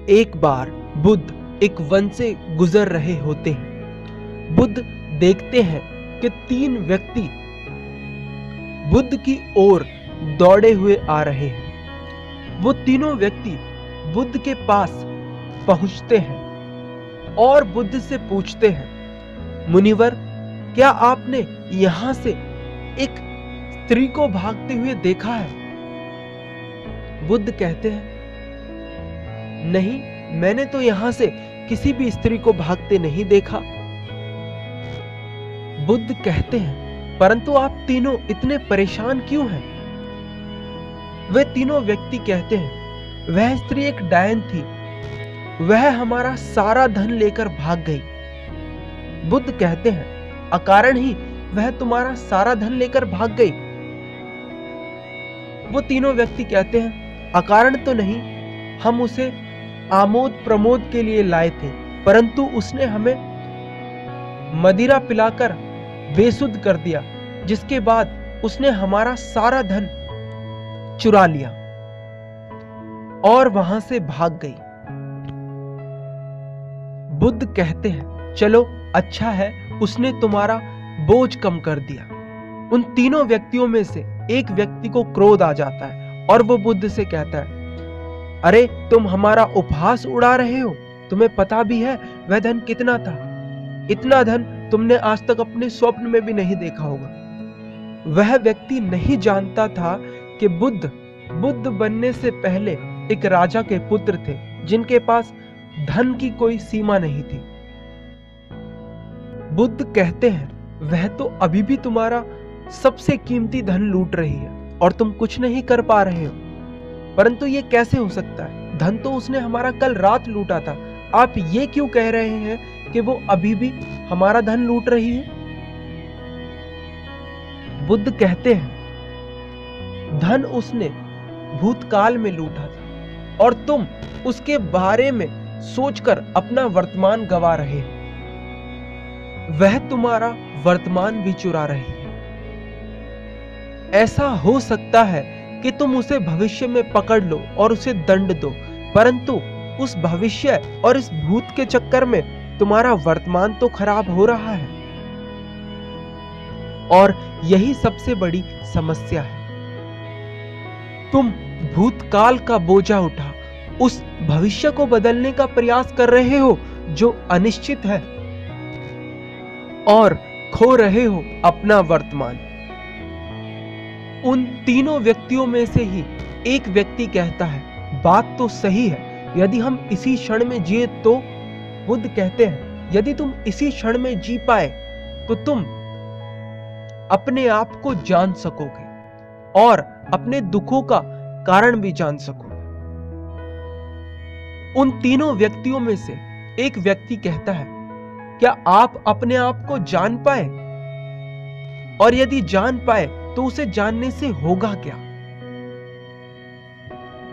एक बार बुद्ध एक वन से गुजर रहे होते हैं। बुद्ध देखते हैं कि 3 व्यक्ति बुद्ध की ओर दौड़े हुए आ रहे हैं। वो तीनों व्यक्ति बुद्ध के पास पहुंचते हैं और बुद्ध से पूछते हैं, मुनिवर, क्या आपने यहां से एक स्त्री को भागते हुए देखा है? बुद्ध कहते हैं, नहीं, मैंने तो यहां से किसी भी स्त्री को भागते नहीं देखा। बुद्ध कहते हैं, परंतु आप तीनों इतने परेशान क्यों हैं? वे तीनों व्यक्ति कहते हैं, वह स्त्री एक डायन थी, वह हमारा सारा धन लेकर भाग गई। बुद्ध कहते हैं, अकारण ही वह तुम्हारा सारा धन लेकर भाग गई? वो तीनों व्यक्ति कहते हैं, अकारण तो नहीं, हम उसे आमोद प्रमोद के लिए लाए थे, परंतु उसने हमें मदिरा पिलाकर बेसुध कर दिया, जिसके बाद उसने हमारा सारा धन चुरा लिया और वहां से भाग गई। बुद्ध कहते हैं, चलो अच्छा है, उसने तुम्हारा बोझ कम कर दिया। उन तीनों व्यक्तियों में से एक व्यक्ति को क्रोध आ जाता है और वो बुद्ध से कहता है, अरे तुम हमारा उपहास उड़ा रहे हो, तुम्हें पता भी है वह धन कितना था? इतना धन तुमने आज तक अपने स्वप्न में भी नहीं देखा होगा। वह व्यक्ति नहीं जानता था कि बुद्ध बनने से पहले एक राजा के पुत्र थे, जिनके पास धन की कोई सीमा नहीं थी। बुद्ध कहते हैं, वह तो अभी भी तुम्हारा सबसे कीमती धन लूट रही है और तुम कुछ नहीं कर पा रहे हो। परंतु ये कैसे हो सकता है? धन तो उसने हमारा कल रात लूटा था। आप ये क्यों कह रहे हैं कि वो अभी भी हमारा धन लूट रही है? बुद्ध कहते हैं, धन उसने भूतकाल में लूटा था और तुम उसके बारे में सोचकर अपना वर्तमान गवा रहे हो। वह तुम्हारा वर्तमान भी चुरा रही है। ऐसा हो सकता है कि तुम उसे भविष्य में पकड़ लो और उसे दंड दो, परंतु उस भविष्य और इस भूत के चक्कर में तुम्हारा वर्तमान तो खराब हो रहा है। और यही सबसे बड़ी समस्या है। तुम भूतकाल का बोझा उठा उस भविष्य को बदलने का प्रयास कर रहे हो जो अनिश्चित है, और खो रहे हो अपना वर्तमान। उन तीनों व्यक्तियों में से ही एक व्यक्ति कहता है, बात तो सही है, यदि हम इसी क्षण में जिए तो। बुद्ध कहते हैं, यदि तुम इसी क्षण में जी पाए तो तुम अपने आप को जान सकोगे और अपने दुखों का कारण भी जान सकोगे। उन तीनों व्यक्तियों में से एक व्यक्ति कहता है, क्या आप अपने आप को जान पाए? और यदि जान पाए तो उसे जानने से होगा क्या?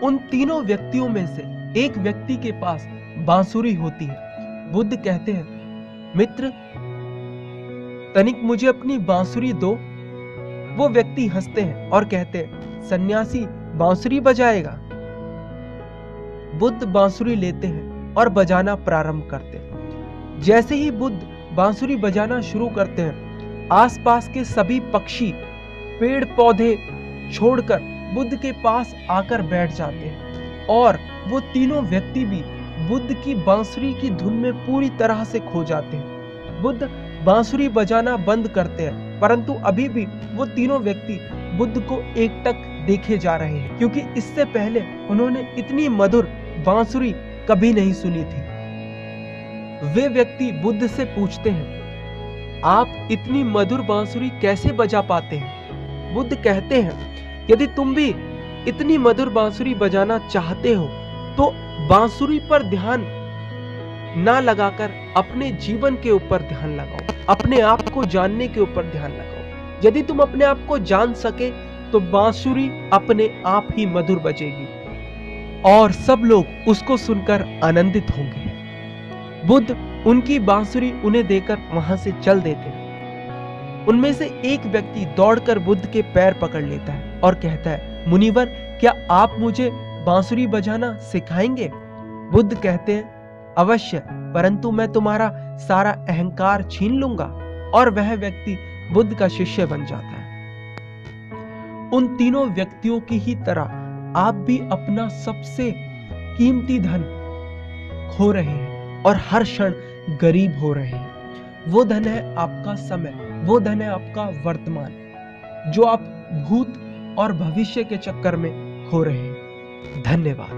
उन तीनों व्यक्तियों में से एक व्यक्ति के पास बांसुरी होती है। बुद्ध कहते हैं, मित्र, तनिक मुझे अपनी बांसुरी दो। वो व्यक्ति हंसते हैं और कहते हैं, सन्यासी बांसुरी बजाएगा? बुद्ध बांसुरी लेते हैं और बजाना प्रारंभ करते हैं। जैसे ही बुद्ध बांसुरी बजाना शुरू करते हैं, आसपास के सभी पक्षी पेड़ पौधे छोड़कर बुद्ध के पास आकर बैठ जाते हैं और वो तीनों व्यक्ति भी बुद्ध की बांसुरी की धुन में पूरी तरह से खो जाते हैं। बुद्ध बांसुरी बजाना बंद करते हैं, परंतु अभी भी वो तीनों व्यक्ति बुद्ध को एकटक देखे जा रहे हैं, क्योंकि इससे पहले उन्होंने इतनी मधुर बांसुरी कभी नहीं सुनी थी। वे व्यक्ति बुद्ध से पूछते हैं, आप इतनी मधुर बांसुरी कैसे बजा पाते हैं? बुद्ध कहते हैं, यदि तुम भी इतनी मधुर बांसुरी बजाना चाहते हो तो बांसुरी पर ध्यान ना लगाकर अपने जीवन के ऊपर ध्यान लगाओ, अपने आप को जानने के ऊपर ध्यान लगाओ। यदि तुम अपने आप को जान सके तो बांसुरी अपने आप ही मधुर बजेगी और सब लोग उसको सुनकर आनंदित होंगे। बुद्ध उनकी बांसुरी उन्हें देकर वहां से चल देते हैं। उनमें से एक व्यक्ति दौड़कर बुद्ध के पैर पकड़ लेता है और कहता है, मुनिवर, क्या आप मुझे बांसुरी बजाना सिखाएंगे? बुद्ध कहते हैं, अवश्य, परंतु मैं तुम्हारा सारा अहंकार छीन लूंगा। और वह व्यक्ति बुद्ध का शिष्य बन जाता है। उन तीनों व्यक्तियों की ही तरह आप भी अपना सबसे कीमती धन खो रहे हैं और हर क्षण गरीब हो रहे हैं। वो धन है आपका समय, वो धन है आपका वर्तमान, जो आप भूत और भविष्य के चक्कर में खो रहे हैं। धन्यवाद।